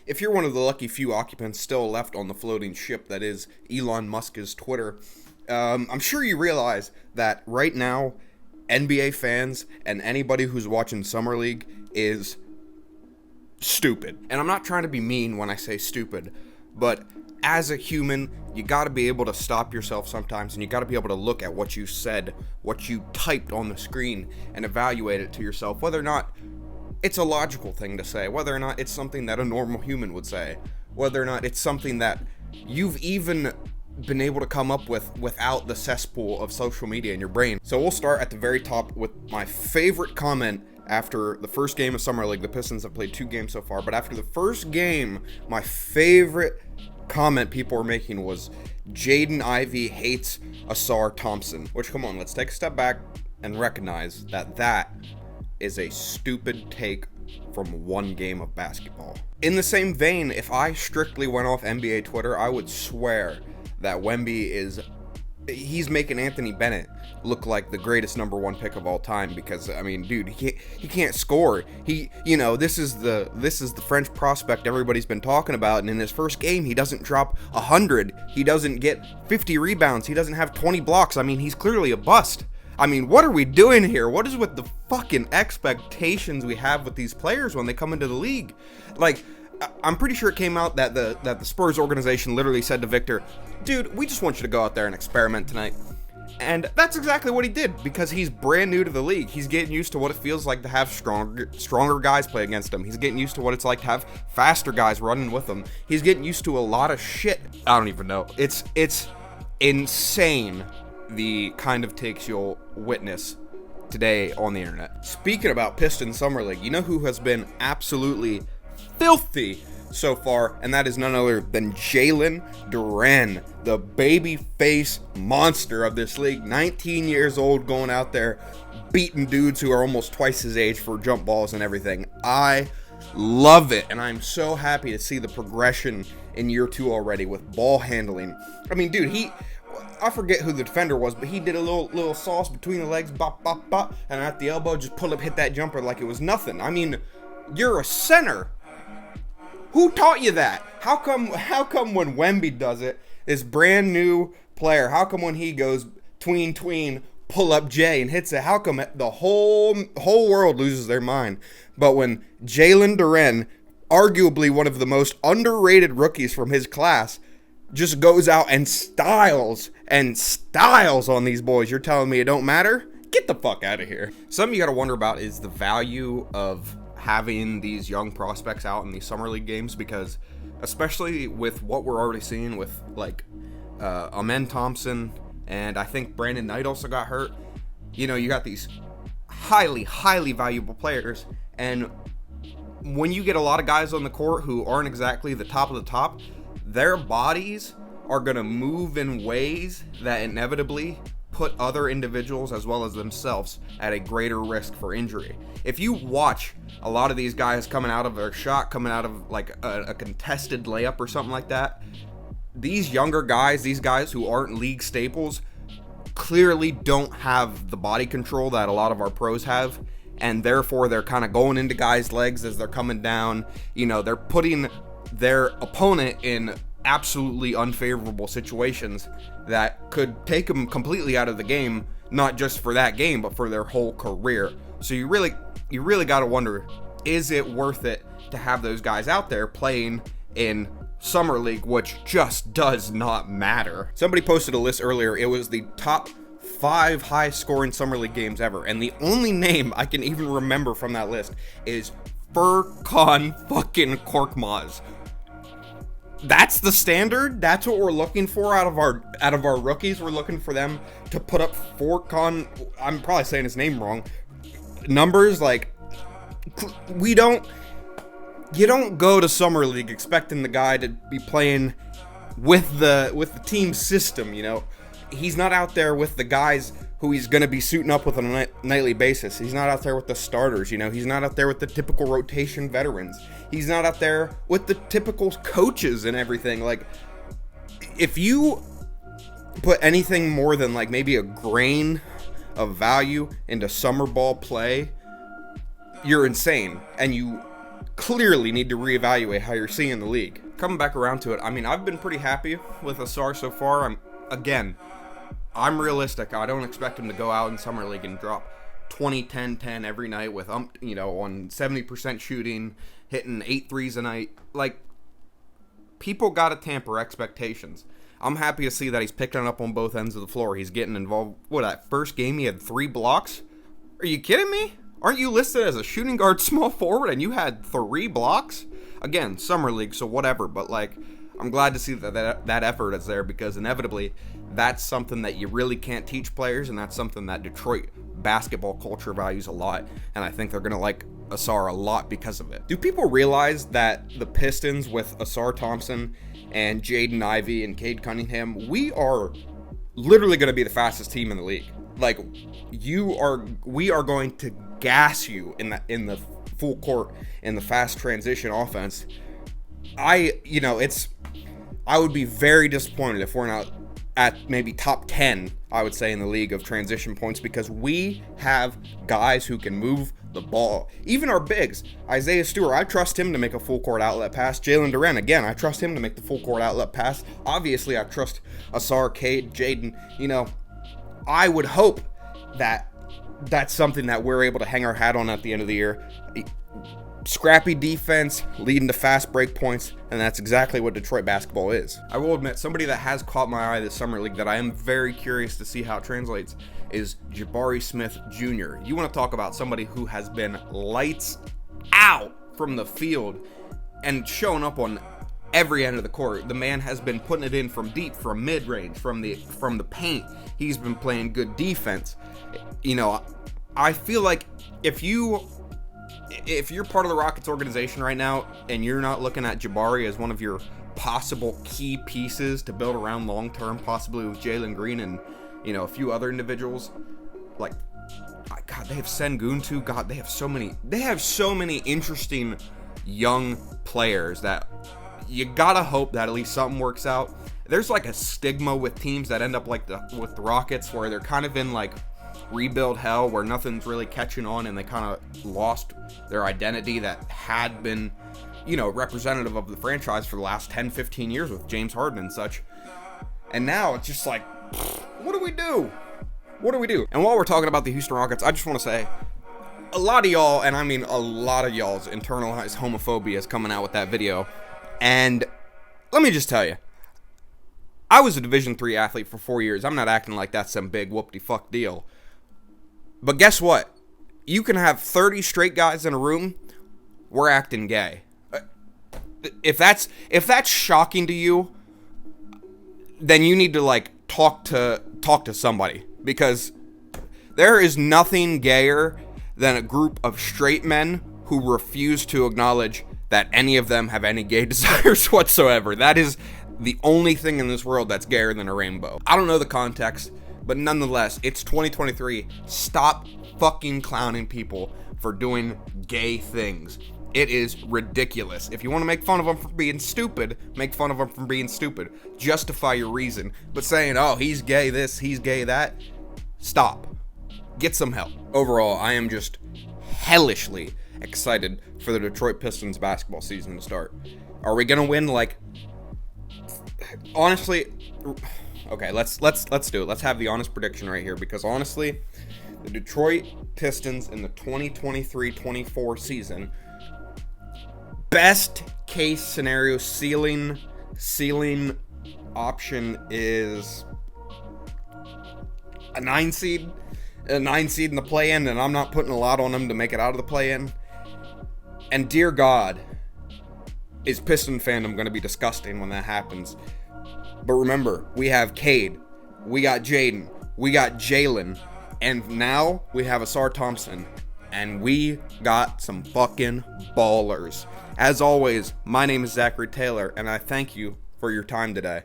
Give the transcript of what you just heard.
If you're one of the lucky few occupants still left on the floating ship that is Elon Musk's Twitter, I'm sure you realize that right now, NBA fans and anybody who's watching Summer League is stupid. And I'm not trying to be mean when I say stupid, but as a human, you gotta be able to stop yourself sometimes, and you gotta be able to look at what you said, what you typed on the screen, and evaluate it to yourself, whether or not it's a logical thing to say, whether or not it's something that a normal human would say, whether or not it's something that you've even been able to come up with without the cesspool of social media in your brain. So we'll start at the very top with my favorite comment after the first game of Summer League. The Pistons have played 2 games so far, but after the first game, my favorite comment people were making was Jaden Ivey hates Asar Thompson, which, come on, let's take a step back and recognize that that is a stupid take from one game of basketball. In the same vein, if I strictly went off NBA Twitter, I would swear that he's making Anthony Bennett look like the greatest number 1 pick of all time, because I mean, dude, he can't score. This is the French prospect everybody's been talking about, and in his first game, he doesn't drop 100. He doesn't get 50 rebounds. He doesn't have 20 blocks. I mean, he's clearly a bust. I mean, what are we doing here? What is with the fucking expectations we have with these players when they come into the league? Like, I'm pretty sure it came out that the Spurs organization literally said to Victor, dude, we just want you to go out there and experiment tonight. And that's exactly what he did, because he's brand new to the league. He's getting used to what it feels like to have stronger guys play against him. He's getting used to what it's like to have faster guys running with him. He's getting used to a lot of shit. I don't even know. It's insane the kind of takes you'll witness today on the internet. Speaking about Pistons Summer League, you know who has been absolutely filthy so far, and that is none other than Jalen Duren, the baby face monster of this league. 19 years old, going out there beating dudes who are almost twice his age for jump balls and everything. I love it, and I'm so happy to see the progression in year 2 already with ball handling. I mean, dude, I forget who the defender was, but he did a little sauce between the legs, bop, bop, bop, and at the elbow, just pull up, hit that jumper like it was nothing. I mean, you're a center. Who taught you that? How come when Wemby does it, this brand new player, how come when he goes tween, pull up J and hits it, how come the whole world loses their mind? But when Jalen Duren, arguably one of the most underrated rookies from his class, just goes out and styles on these boys, you're telling me it don't matter? Get the fuck out of here. Something you gotta wonder about is the value of having these young prospects out in these summer league games, because especially with what we're already seeing with like Amen Thompson, and I think Brandon Knight also got hurt. You know, you got these highly valuable players, and when you get a lot of guys on the court who aren't exactly the top of the top, their bodies are going to move in ways that inevitably put other individuals as well as themselves at a greater risk for injury. If you watch a lot of these guys coming out of their shot, coming out of like a contested layup or something like that, these younger guys, these guys who aren't league staples, clearly don't have the body control that a lot of our pros have, and therefore they're kind of going into guys' legs as they're coming down. You know, they're putting their opponent in absolutely unfavorable situations that could take them completely out of the game, not just for that game, but for their whole career. So you really got to wonder, is it worth it to have those guys out there playing in Summer League, which just does not matter? Somebody posted a list earlier. It was the top 5 high-scoring Summer League games ever, and the only name I can even remember from that list is Furkan fucking Korkmaz. That's the standard. That's what we're looking for out of our rookies. We're looking for them to put up Furkan, I'm probably saying his name wrong, numbers. Like, you don't go to Summer League expecting the guy to be playing with the team system, you know. He's not out there with the guys who he's going to be suiting up with on a nightly basis. He's not out there with the starters, you know. He's not out there with the typical rotation veterans. He's not out there with the typical coaches and everything. Like, if you put anything more than like maybe a grain of value into summer ball play, you're insane. And you clearly need to reevaluate how you're seeing the league. Coming back around to it, I mean, I've been pretty happy with Asar so far. I'm realistic. I don't expect him to go out in Summer League and drop 20, 10, 10 every night with, on 70% shooting, hitting 8 threes a night. Like, people got to temper expectations. I'm happy to see that he's picking up on both ends of the floor. He's getting involved. That first game he had 3 blocks? Are you kidding me? Aren't you listed as a shooting guard small forward and you had 3 blocks? Again, Summer League, so whatever. But, I'm glad to see that effort is there, because inevitably that's something that you really can't teach players, and that's something that Detroit basketball culture values a lot, and I think they're going to like Asar a lot because of it. Do people realize that the Pistons with Asar Thompson and Jaden Ivey and Cade Cunningham, we are literally going to be the fastest team in the league? We are going to gas you in the full court in the fast transition offense. I would be very disappointed if we're not at maybe top 10, I would say, in the league of transition points, because we have guys who can move the ball. Even our bigs, Isaiah Stewart, I trust him to make a full court outlet pass. Jalen Duren, again, I trust him to make the full court outlet pass. Obviously, I trust Asar, Cade, Jaden. I would hope that that's something that we're able to hang our hat on at the end of the year. Scrappy defense leading to fast break points, and that's exactly what Detroit basketball is. I will admit, somebody that has caught my eye this summer league that I am very curious to see how it translates is Jabari Smith Jr. You want to talk about somebody who has been lights out from the field and showing up on every end of the court. The man has been putting it in from deep, from mid-range, from the paint. He's been playing good defense. I feel like if you're part of the Rockets organization right now and you're not looking at Jabari as one of your possible key pieces to build around long term, possibly with Jalen Green and a few other individuals, God, they have Sengun too. God, they have so many interesting young players that you gotta hope that at least something works out. There's a stigma with teams that end up with the Rockets, where they're kind of in rebuild hell, where nothing's really catching on, and they kind of lost their identity that had been, representative of the franchise for the last 10-15 years with James Harden and such. And now it's just what do we do? What do we do? And while we're talking about the Houston Rockets, I just want to say, a lot of y'all, and I mean a lot of y'all's internalized homophobia is coming out with that video. And let me just tell you, I was a Division III athlete for 4 years. I'm not acting like that's some big whoop-de-fuck deal. But guess what? You can have 30 straight guys in a room. We're acting gay. If that's shocking to you, then you need to talk to somebody, because there is nothing gayer than a group of straight men who refuse to acknowledge that any of them have any gay desires whatsoever. That is the only thing in this world that's gayer than a rainbow. I don't know the context, but nonetheless, it's 2023. Stop fucking clowning people for doing gay things. It is ridiculous. If you want to make fun of them for being stupid, make fun of them for being stupid. Justify your reason. But saying, oh, he's gay this, he's gay that, stop. Get some help. Overall, I am just hellishly excited for the Detroit Pistons basketball season to start. Are we gonna win? Honestly, okay, let's do it. Let's have the honest prediction right here, because honestly, the Detroit Pistons in the 2023-24 season, best case scenario ceiling option is a 9 seed in the play-in, and I'm not putting a lot on them to make it out of the play-in. And dear God, is Piston fandom going to be disgusting when that happens. But remember, we have Cade, we got Jaden, we got Jalen, and now we have Asar Thompson, and we got some fucking ballers. As always, my name is Zachary Taylor, and I thank you for your time today.